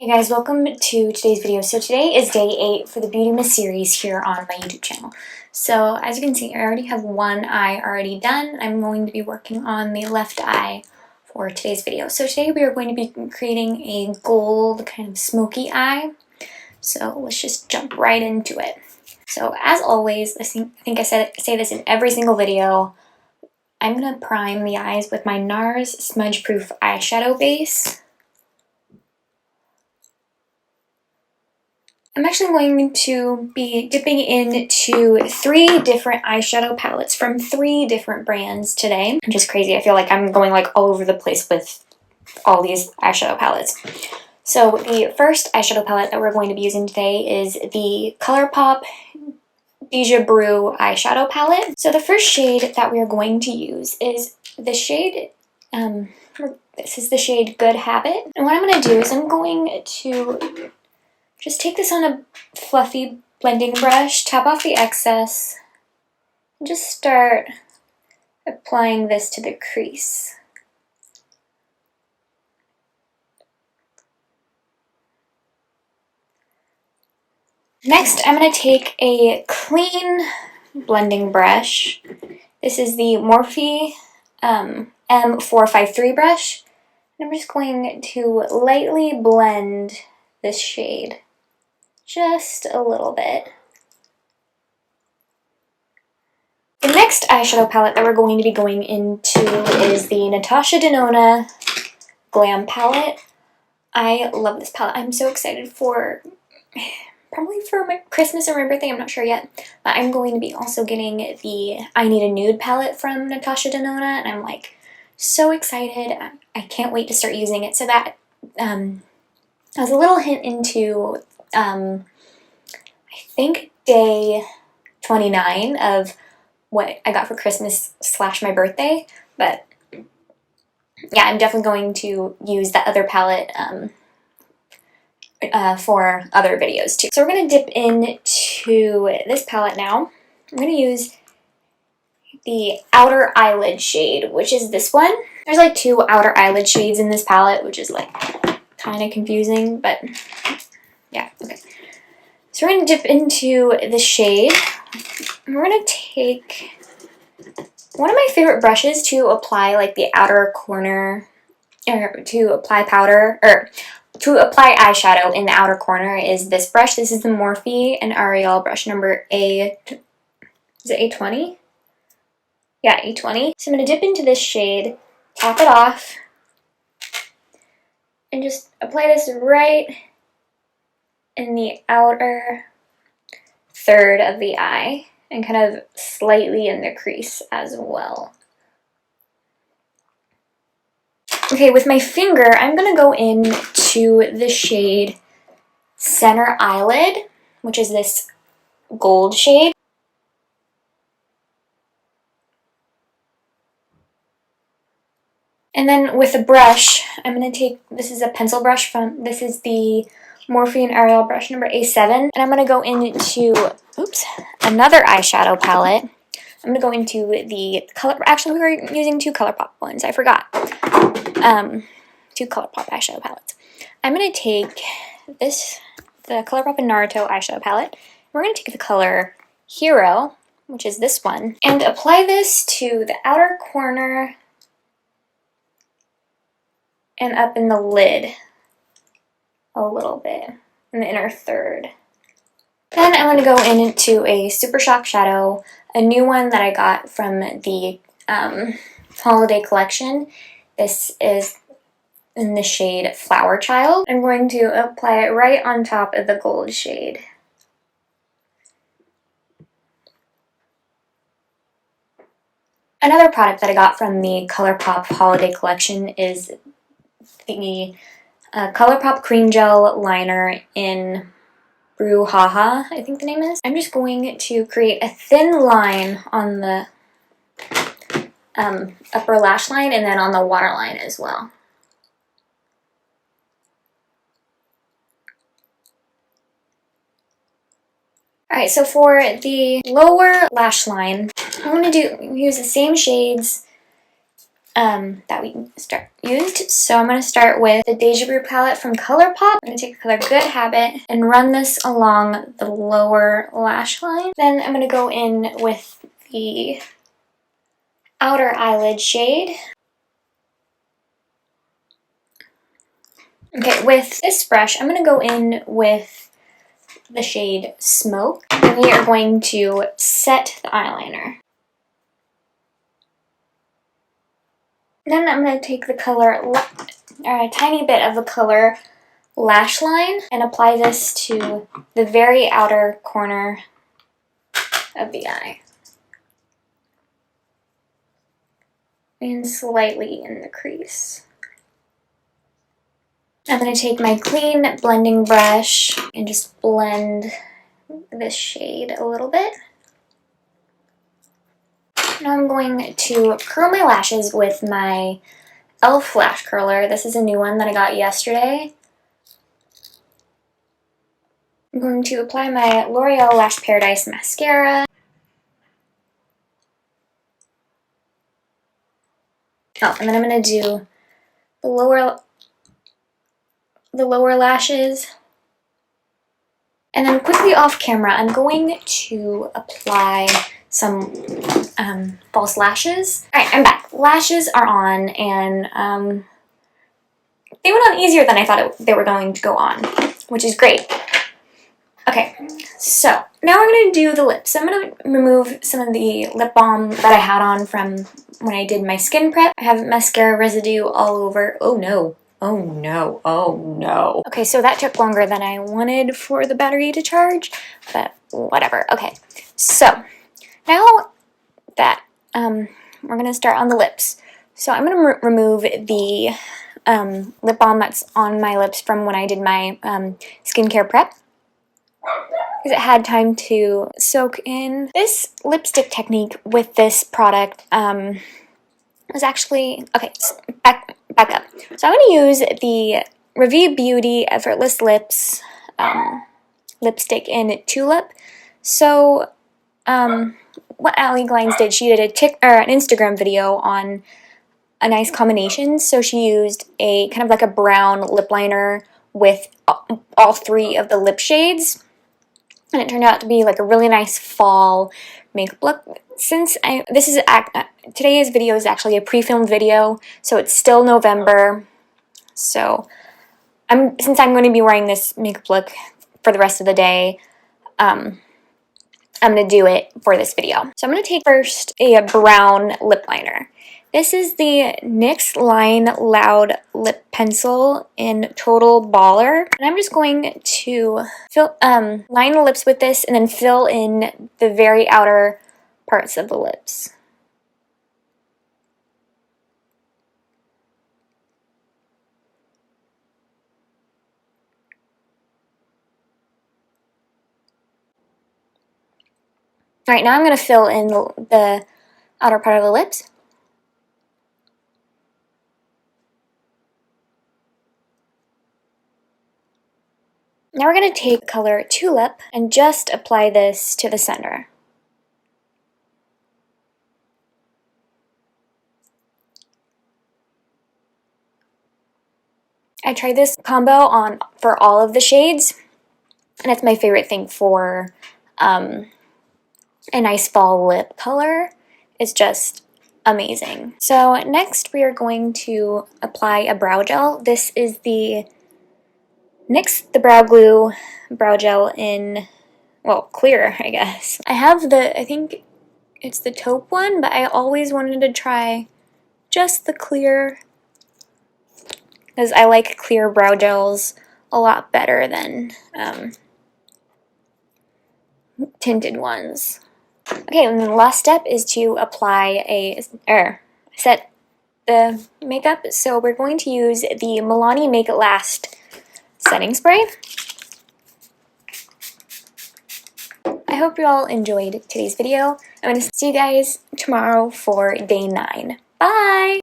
Hey guys, welcome to today's video. So today is day 8 for the Beautymas series here on my YouTube channel. So as you can see, I already have one eye already done. I'm going to be working on the left eye for today's video. So today we are going to be creating a gold kind of smoky eye. So let's just jump right into it. So as always, I think I say this in every single video, I'm going to prime the eyes with my NARS Smudge Proof eyeshadow base. I'm actually going to be dipping into 3 different eyeshadow palettes from 3 different brands today. Which is crazy. I feel like I'm going like all over the place with all these eyeshadow palettes. So the first eyeshadow palette that we're going to be using today is the ColourPop Deja Brew eyeshadow palette. So the first shade that we are going to use is the shade, this is the shade Good Habit. And what I'm going to do is I'm going to just take this on a fluffy blending brush, tap off the excess, and just start applying this to the crease. Next, I'm going to take a clean blending brush. This is the Morphe M453 brush. And I'm just going to lightly blend this shade. Just a little bit. The next eyeshadow palette that we're going to be going into is the Natasha Denona Glam palette. I love this palette. I'm so excited for, probably for my Christmas or my birthday, I'm not sure yet. But I'm going to be also getting the I Need a Nude palette from Natasha Denona, and I'm like so excited. I can't wait to start using it. So that was a little hint into I think day 29 of what I got for Christmas / my birthday, but yeah, I'm definitely going to use that other palette for other videos too. So we're going to dip into this palette now. I'm going to use the outer eyelid shade, which is this one. There's like 2 outer eyelid shades in this palette, which is like kind of confusing, but yeah, okay. So we're going to dip into the shade. We're going to take one of my favorite brushes to apply like the outer corner, or to apply powder, or to apply eyeshadow in the outer corner is this brush. This is the Morphe and Ariel brush number is it A20? Yeah, A20. So I'm going to dip into this shade, tap it off, and just apply this right in the outer third of the eye, and kind of slightly in the crease as well. Okay, with my finger, I'm going to go into the shade Center Eyelid, which is this gold shade. And then with a brush, I'm going to take, this is a pencil brush this is the Morphe and Ariel brush number A7. And I'm going to go into, another eyeshadow palette. I'm going to go into the actually we were using 2 ColourPop ones, I forgot. 2 ColourPop eyeshadow palettes. I'm going to take the ColourPop and Naruto eyeshadow palette. We're going to take the color Hero, which is this one, and apply this to the outer corner and up in the lid a little bit, in the inner third. Then I'm going to go into a Super Shock shadow, a new one that I got from the holiday collection. This is in the shade Flower Child. I'm going to apply it right on top of the gold shade. Another product that I got from the ColourPop holiday collection is the ColourPop Cream Gel Liner in Brouhaha, I think the name is. I'm just going to create a thin line on the upper lash line and then on the waterline as well. Alright, so for the lower lash line, I'm going to use the same shades that we used. So I'm going to start with the Deja Vu palette from ColourPop. I'm going to take the color Good Habit and run this along the lower lash line. Then I'm going to go in with the outer eyelid shade. Okay, with this brush, I'm going to go in with the shade Smoke. And we are going to set the eyeliner. Then I'm going to take the color, a tiny bit of the color Lash Line, and apply this to the very outer corner of the eye. And slightly in the crease. I'm going to take my clean blending brush and just blend this shade a little bit. Now I'm going to curl my lashes with my e.l.f. lash curler. This is a new one that I got yesterday. I'm going to apply my L'Oreal Lash Paradise mascara. Oh, and then I'm going to do the lower lashes. And then quickly off camera, I'm going to apply some false lashes. Alright, I'm back. Lashes are on, and they went on easier than I thought they were going to go on, which is great. Okay, so now we're going to do the lips. So I'm going to remove some of the lip balm that I had on from when I did my skin prep. I have mascara residue all over. Oh no. Oh no. Oh no. Okay, so that took longer than I wanted for the battery to charge, but whatever. Okay, so now that we're going to start on the lips. So I'm going to remove the lip balm that's on my lips from when I did my skincare prep, because it had time to soak in. This lipstick technique with this product was actually, okay, back up. So I'm going to use the Review Beauty Effortless Lips lipstick in Tulip. So what Allie Glines did, she did an Instagram video on a nice combination. So she used a kind of like a brown lip liner with all three of the lip shades. And it turned out to be like a really nice fall makeup look. Since today's video is actually a pre-filmed video, so it's still November. So since I'm going to be wearing this makeup look for the rest of the day, I'm going to do it for this video. So I'm going to take first a brown lip liner. This is the NYX Line Loud Lip Pencil in Total Baller. And I'm just going to line the lips with this and then fill in the very outer parts of the lips. Alright, now I'm going to fill in the outer part of the lips. Now we're going to take color Tulip and just apply this to the center. I tried this combo for all of the shades, and it's my favorite thing for a nice fall lip color. It's just amazing. So next we are going to apply a brow gel. This is the NYX The Brow Glue Brow Gel in, well, clear, I guess. I have I think it's the taupe one, but I always wanted to try just the clear, because I like clear brow gels a lot better than tinted ones. Okay, and the last step is to apply set the makeup. So we're going to use the Milani Make It Last setting spray. I hope you all enjoyed today's video. I'm going to see you guys tomorrow for day 9. Bye!